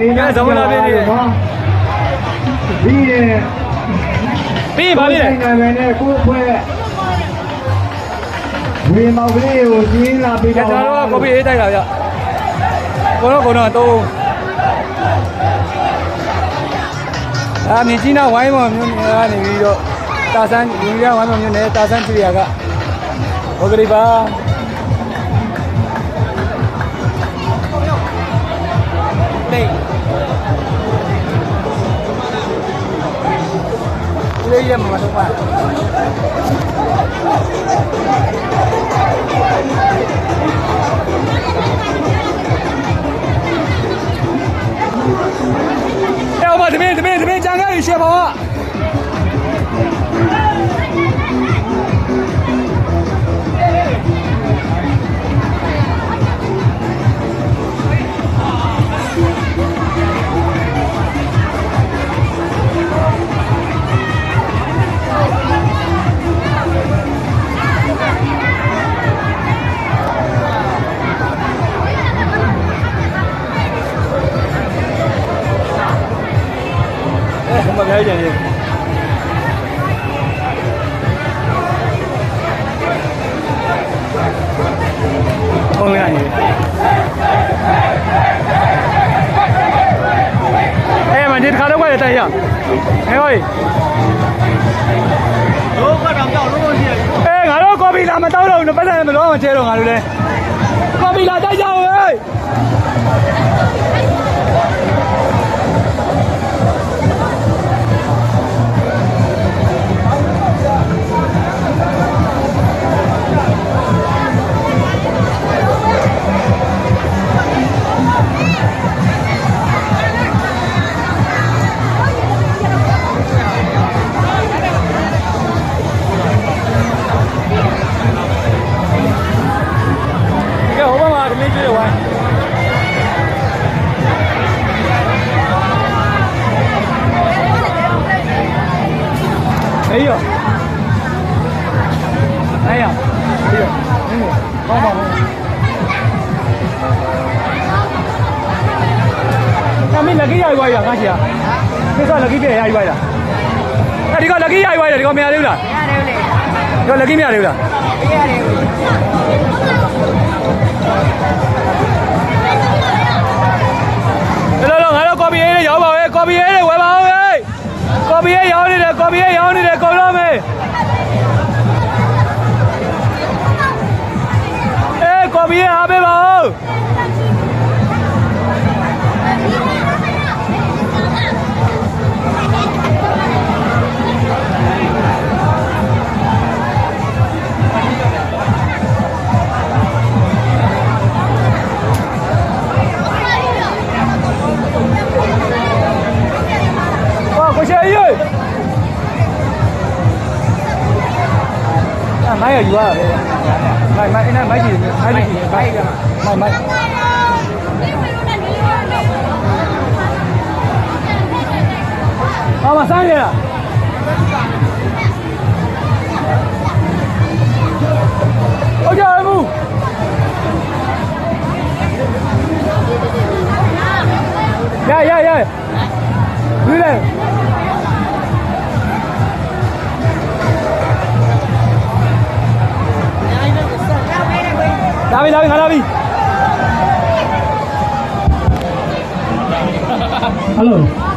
နေနေဆုံးလာပြီနော်ပြီးရင်ပြီးပါပြီနိုင်ငံပဲနဲ့ကိုယ်ဖွဲ့ဝေမောင်ကလေးကိုကျင်းလာပြီးတော့ကျွန်တော်တို့ကကော်ဖီအေးတိုက်တာဗျကိုတော့တော့မြင်းကြီးနာဝိုင်းမော်မျိုးနေပြီးတော့တာဆန်းယူရဝိုင်းမော်မျိုးနဲ့တာဆန်းချီရကဟိုကလေးပါလေးရမှာတော့ပါเอามาတမင်းကြံခဲ့ရှေ့ပါမပြောကြရင်ဟုတ်ရနေမဒီခါတော့ကလည်းတိုင်ရဟဲ့ဟိုလောကတော့ကြောက်လို့ရှိရငါတို့ကော်ဖီလာမတောက်တော့ဘူးပတ်စံမလို့မချဲတော့ငါတို့လဲကော်ဖီလာတိုက်ကြအောင်ဟဲ့哎呦，哎呀，哎呦，好好好。那没lagi ya ibu ya, kasih ya. Besok lagi biar ya ibu ya. Tadi kau lagi ya ibu ya, kau merah dulu lah. Kau lagi merah dulu lah. Hello, hello, kopi ini jauh bawa, kopi ini bawa bawa. ကော်ဖီရောင်းနေတယ်ကုန်တော့မယ်ကော်ဖီအားပေးပါဦးမိုက်ရယူရတာပဲမိုက်အဲ့မိုက်ကြီးမိုက်ကမိုက်အော်မဆန်းရလားဟုတ်ကြဘူးရဘူးလေလာပြီငါလာပြီဟယ်လို